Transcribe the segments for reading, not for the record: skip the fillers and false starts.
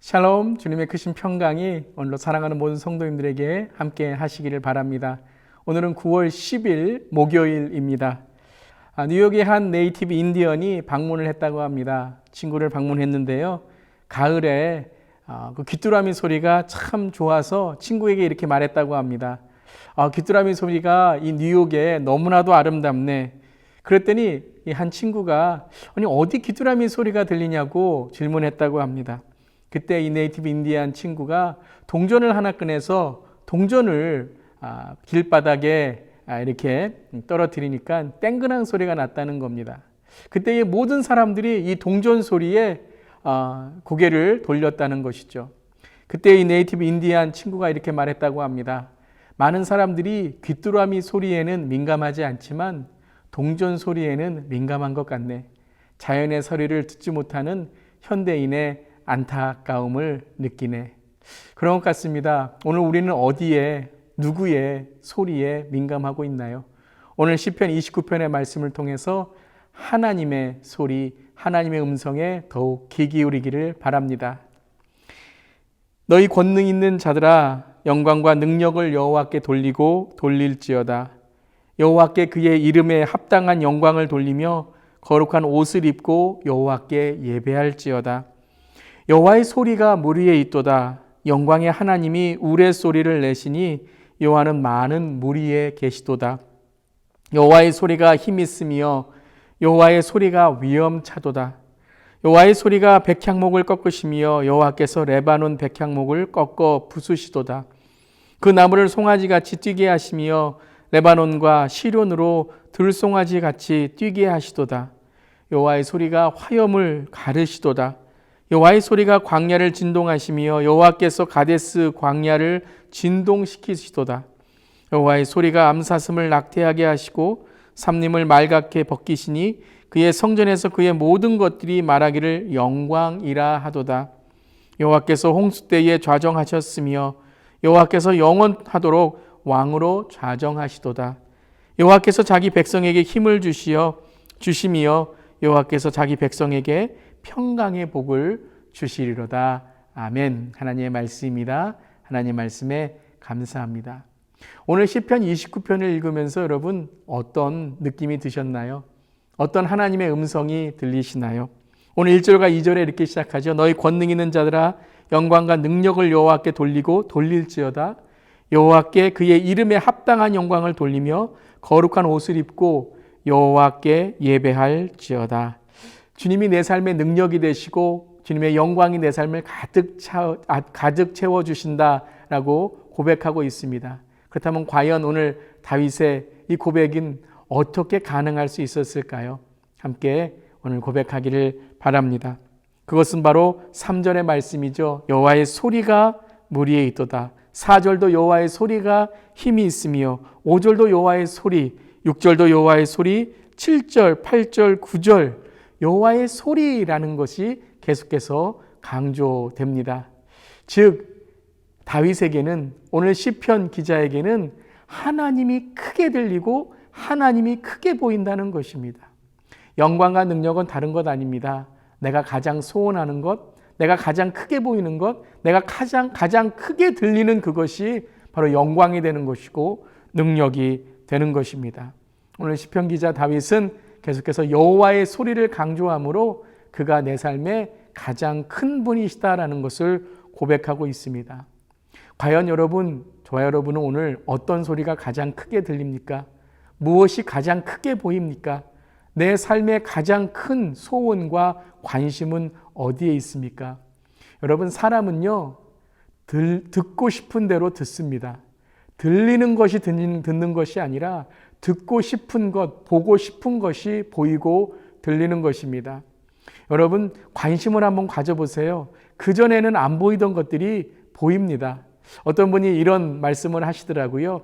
샬롬, 주님의 크신 평강이 오늘도 사랑하는 모든 성도님들에게 함께 하시기를 바랍니다. 오늘은 9월 10일 목요일입니다. 뉴욕의 한 네이티브 인디언이 방문을 했다고 합니다. 친구를 방문했는데요. 가을에 그 귀뚜라미 소리가 참 좋아서 친구에게 이렇게 말했다고 합니다. 귀뚜라미 소리가 이 뉴욕에 너무나도 아름답네. 그랬더니 이 한 친구가 아니 어디 귀뚜라미 소리가 들리냐고 질문했다고 합니다. 그때 이 네이티브 인디안 친구가 동전을 하나 꺼내서 동전을 길바닥에 이렇게 떨어뜨리니까 땡그랑 소리가 났다는 겁니다. 그때 모든 사람들이 이 동전 소리에 고개를 돌렸다는 것이죠. 그때 이 네이티브 인디안 친구가 이렇게 말했다고 합니다. 많은 사람들이 귀뚜라미 소리에는 민감하지 않지만 동전 소리에는 민감한 것 같네. 자연의 소리를 듣지 못하는 현대인의 안타까움을 느끼네. 그런 것 같습니다. 오늘 우리는 어디에, 누구의 소리에 민감하고 있나요? 오늘 시편 29편의 말씀을 통해서 하나님의 소리, 하나님의 음성에 더욱 귀 기울이기를 바랍니다. 너희 권능 있는 자들아, 영광과 능력을 여호와께 돌리고 돌릴지어다. 여호와께 그의 이름에 합당한 영광을 돌리며 거룩한 옷을 입고 여호와께 예배할지어다. 여호와의 소리가 물 위에 있도다. 영광의 하나님이 우레소리를 내시니 여호와는 많은 물 위에 계시도다. 여호와의 소리가 힘 있으며 여호와의 소리가 위엄차도다. 여호와의 소리가 백향목을 꺾으시며 여호와께서 레바논 백향목을 꺾어 부수시도다. 그 나무를 송아지같이 뛰게 하시며 레바논과 시론으로 들송아지같이 뛰게 하시도다. 여호와의 소리가 화염을 가르시도다. 여호와의 소리가 광야를 진동하시며 여호와께서 가데스 광야를 진동시키시도다. 여호와의 소리가 암사슴을 낙태하게 하시고 삼림을 말갛게 벗기시니 그의 성전에서 그의 모든 것들이 말하기를 영광이라 하도다. 여호와께서 홍수 때에 좌정하셨으며 여호와께서 영원하도록 왕으로 좌정하시도다. 여호와께서 자기 백성에게 힘을 주시며 여호와께서 자기 백성에게 평강의 복을 주시리로다. 아멘. 하나님의 말씀입니다. 하나님의 말씀에 감사합니다. 오늘 시편 29편을 읽으면서 여러분 어떤 느낌이 드셨나요? 어떤 하나님의 음성이 들리시나요? 오늘 1절과 2절에 이렇게 시작하죠. 너희 권능 있는 자들아 영광과 능력을 여호와께 돌리고 돌릴지어다. 여호와께 그의 이름에 합당한 영광을 돌리며 거룩한 옷을 입고 여호와께 예배할지어다. 주님이 내 삶의 능력이 되시고 주님의 영광이 내 삶을 가득 채워주신다라고 고백하고 있습니다. 그렇다면 과연 오늘 다윗의 이 고백은 어떻게 가능할 수 있었을까요? 함께 오늘 고백하기를 바랍니다. 그것은 바로 3절의 말씀이죠. 여호와의 소리가 물 위에 있도다. 4절도 여호와의 소리가 힘이 있으며 5절도 여호와의 소리, 6절도 여호와의 소리, 7절, 8절, 9절 여호와의 소리라는 것이 계속해서 강조됩니다. 즉 다윗에게는 오늘 시편 기자에게는 하나님이 크게 들리고 하나님이 크게 보인다는 것입니다. 영광과 능력은 다른 것 아닙니다. 내가 가장 소원하는 것, 내가 가장 크게 보이는 것, 내가 가장 크게 들리는 그것이 바로 영광이 되는 것이고 능력이 되는 것입니다. 오늘 시편 기자 다윗은 계속해서 여호와의 소리를 강조함으로 그가 내 삶의 가장 큰 분이시다라는 것을 고백하고 있습니다. 과연 여러분, 저와 여러분은 오늘 어떤 소리가 가장 크게 들립니까? 무엇이 가장 크게 보입니까? 내 삶의 가장 큰 소원과 관심은 어디에 있습니까? 여러분, 사람은요, 듣고 싶은 대로 듣습니다. 들리는 것이 듣는 것이 아니라 듣고 싶은 것, 보고 싶은 것이 보이고 들리는 것입니다. 여러분, 관심을 한번 가져보세요. 그전에는 안 보이던 것들이 보입니다. 어떤 분이 이런 말씀을 하시더라고요.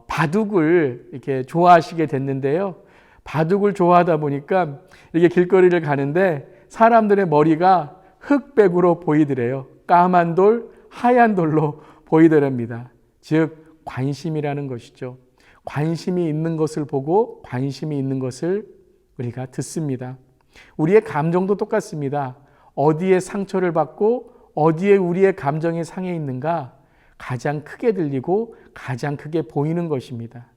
바둑을 이렇게 좋아하시게 됐는데요. 바둑을 좋아하다 보니까 이렇게 길거리를 가는데 사람들의 머리가 흑백으로 보이더래요. 까만 돌, 하얀 돌로 보이더랍니다. 즉 관심이라는 것이죠. 관심이 있는 것을 보고 관심이 있는 것을 우리가 듣습니다. 우리의 감정도 똑같습니다. 어디에 상처를 받고 어디에 우리의 감정이 상해 있는가 가장 크게 들리고 가장 크게 보이는 것입니다.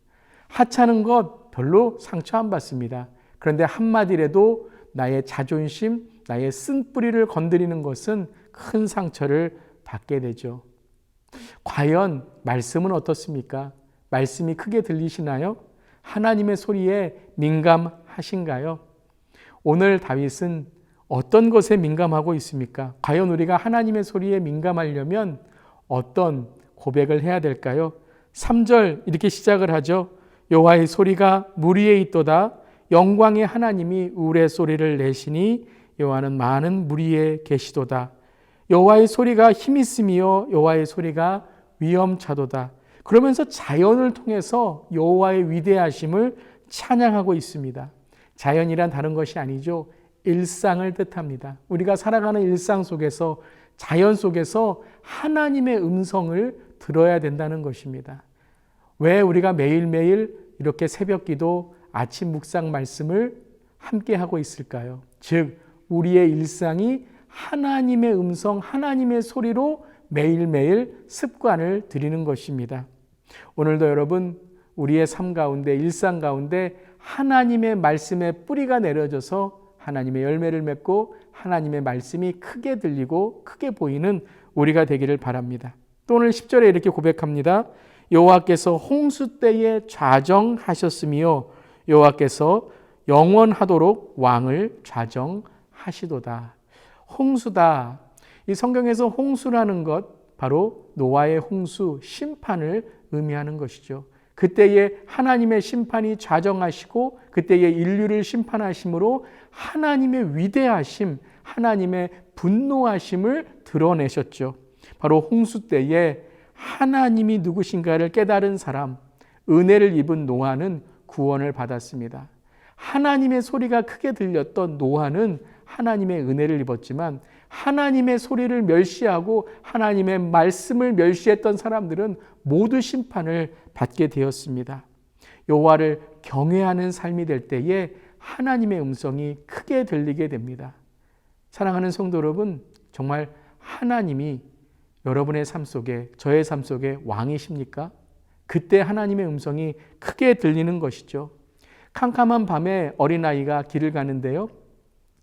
하찮은 것 별로 상처 안 받습니다. 그런데 한마디라도 나의 자존심, 나의 쓴뿌리를 건드리는 것은 큰 상처를 받게 되죠. 과연 말씀은 어떻습니까? 말씀이 크게 들리시나요? 하나님의 소리에 민감하신가요? 오늘 다윗은 어떤 것에 민감하고 있습니까? 과연 우리가 하나님의 소리에 민감하려면 어떤 고백을 해야 될까요? 3절 이렇게 시작을 하죠. 여호와의 소리가 물 위에 있도다. 영광의 하나님이 우레소리를 내시니 여호와는 많은 물 위에 계시도다. 여호와의 소리가 힘 있으며 여호와의 소리가 위엄차도다. 그러면서 자연을 통해서 여호와의 위대하심을 찬양하고 있습니다. 자연이란 다른 것이 아니죠. 일상을 뜻합니다. 우리가 살아가는 일상 속에서 자연 속에서 하나님의 음성을 들어야 된다는 것입니다. 왜 우리가 매일매일 이렇게 새벽 기도, 아침 묵상 말씀을 함께 하고 있을까요? 즉 우리의 일상이 하나님의 음성, 하나님의 소리로 매일매일 습관을 들이는 것입니다. 오늘도 여러분 우리의 삶 가운데, 일상 가운데 하나님의 말씀의 뿌리가 내려져서 하나님의 열매를 맺고 하나님의 말씀이 크게 들리고 크게 보이는 우리가 되기를 바랍니다. 또 오늘 10절에 이렇게 고백합니다. 여호와께서 홍수 때에 좌정하셨으며 여호와께서 영원하도록 왕을 좌정하시도다. 홍수다. 이 성경에서 홍수라는 것 바로 노아의 홍수, 심판을 의미하는 것이죠. 그때에 하나님의 심판이 좌정하시고 그때에 인류를 심판하심으로 하나님의 위대하심, 하나님의 분노하심을 드러내셨죠. 바로 홍수 때에 하나님이 누구신가를 깨달은 사람, 은혜를 입은 노아는 구원을 받았습니다. 하나님의 소리가 크게 들렸던 노아는 하나님의 은혜를 입었지만 하나님의 소리를 멸시하고 하나님의 말씀을 멸시했던 사람들은 모두 심판을 받게 되었습니다. 여호와를 경외하는 삶이 될 때에 하나님의 음성이 크게 들리게 됩니다. 사랑하는 성도 여러분, 정말 하나님이 여러분의 삶 속에, 저의 삶 속에 왕이십니까? 그때 하나님의 음성이 크게 들리는 것이죠. 캄캄한 밤에 어린아이가 길을 가는데요.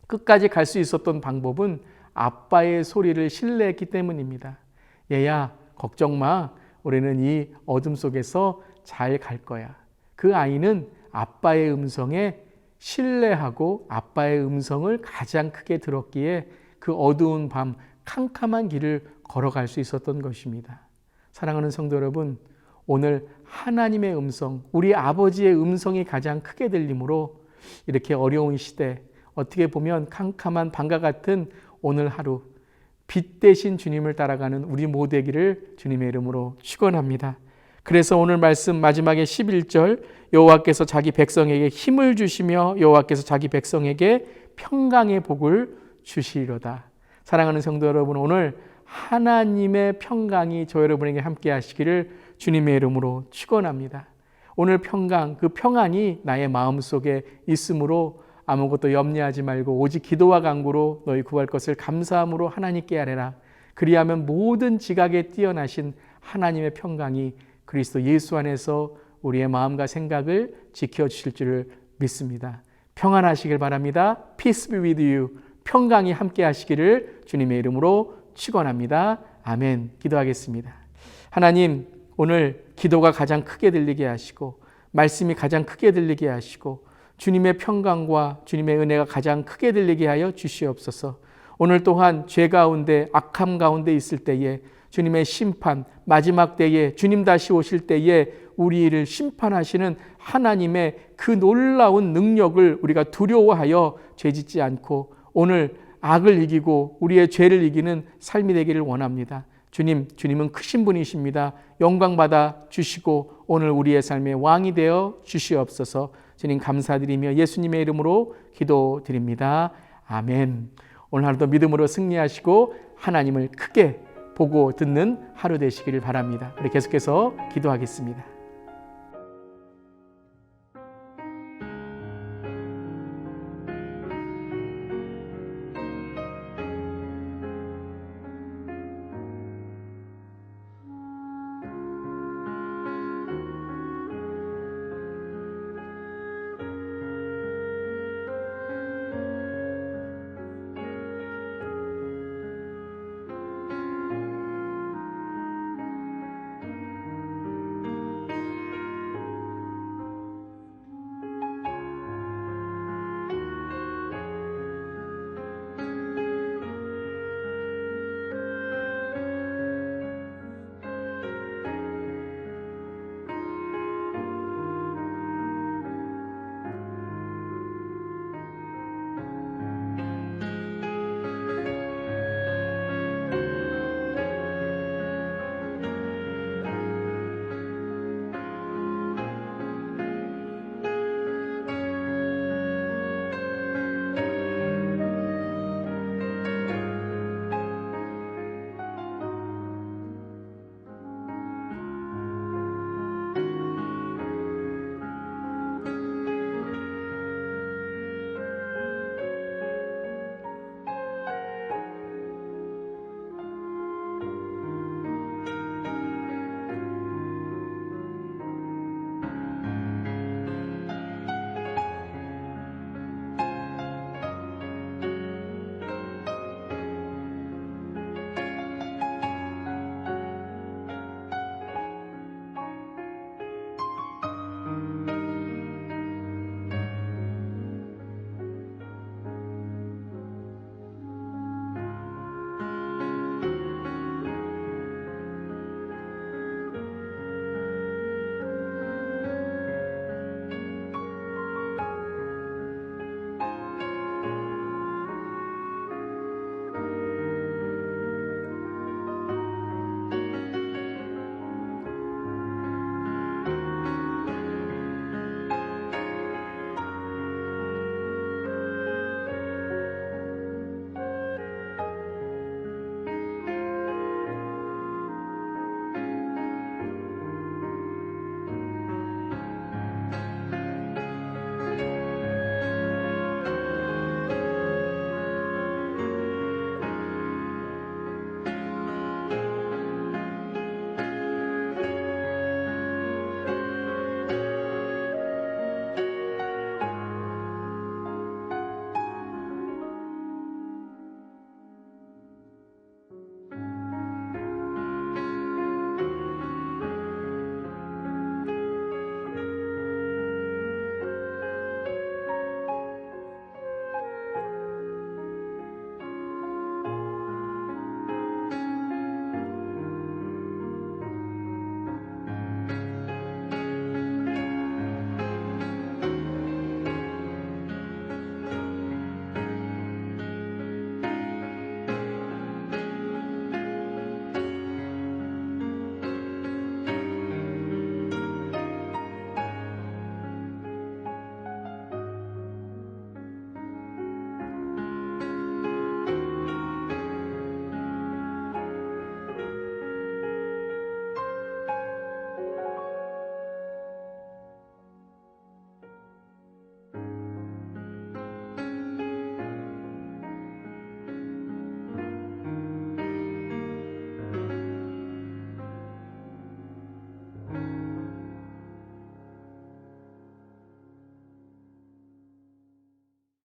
끝까지 갈 수 있었던 방법은 아빠의 소리를 신뢰했기 때문입니다. 얘야, 걱정 마. 우리는 이 어둠 속에서 잘 갈 거야. 그 아이는 아빠의 음성에 신뢰하고 아빠의 음성을 가장 크게 들었기에 그 어두운 밤 캄캄한 길을 걸어갈 수 있었던 것입니다. 사랑하는 성도 여러분, 오늘 하나님의 음성, 우리 아버지의 음성이 가장 크게 들림으로 이렇게 어려운 시대, 어떻게 보면 캄캄한 밤과 같은 오늘 하루 빛 대신 주님을 따라가는 우리 모두 되기를 주님의 이름으로 축원합니다. 그래서 오늘 말씀 마지막에 11절 여호와께서 자기 백성에게 힘을 주시며 여호와께서 자기 백성에게 평강의 복을 주시리로다. 사랑하는 성도 여러분, 오늘 하나님의 평강이 저 여러분에게 함께 하시기를 주님의 이름으로 축원합니다. 오늘 평강, 그 평안이 나의 마음속에 있으므로 아무것도 염려하지 말고 오직 기도와 간구로 너희 구할 것을 감사함으로 하나님께 아뢰라. 그리하면 모든 지각에 뛰어나신 하나님의 평강이 그리스도 예수 안에서 우리의 마음과 생각을 지켜주실 줄을 믿습니다. 평안하시길 바랍니다. Peace be with you. 평강이 함께 하시기를 주님의 이름으로 축원합니다. 아멘. 기도하겠습니다. 하나님, 오늘 기도가 가장 크게 들리게 하시고 말씀이 가장 크게 들리게 하시고 주님의 평강과 주님의 은혜가 가장 크게 들리게 하여 주시옵소서. 오늘 또한 죄 가운데 악함 가운데 있을 때에 주님의 심판, 마지막 때에 주님 다시 오실 때에 우리를 심판하시는 하나님의 그 놀라운 능력을 우리가 두려워하여 죄짓지 않고 오늘 악을 이기고 우리의 죄를 이기는 삶이 되기를 원합니다. 주님은 크신 분이십니다. 영광 받아 주시고 오늘 우리의 삶의 왕이 되어 주시옵소서. 주님 감사드리며 예수님의 이름으로 기도드립니다. 아멘. 오늘 하루도 믿음으로 승리하시고 하나님을 크게 보고 듣는 하루 되시기를 바랍니다. 우리 계속해서 기도하겠습니다.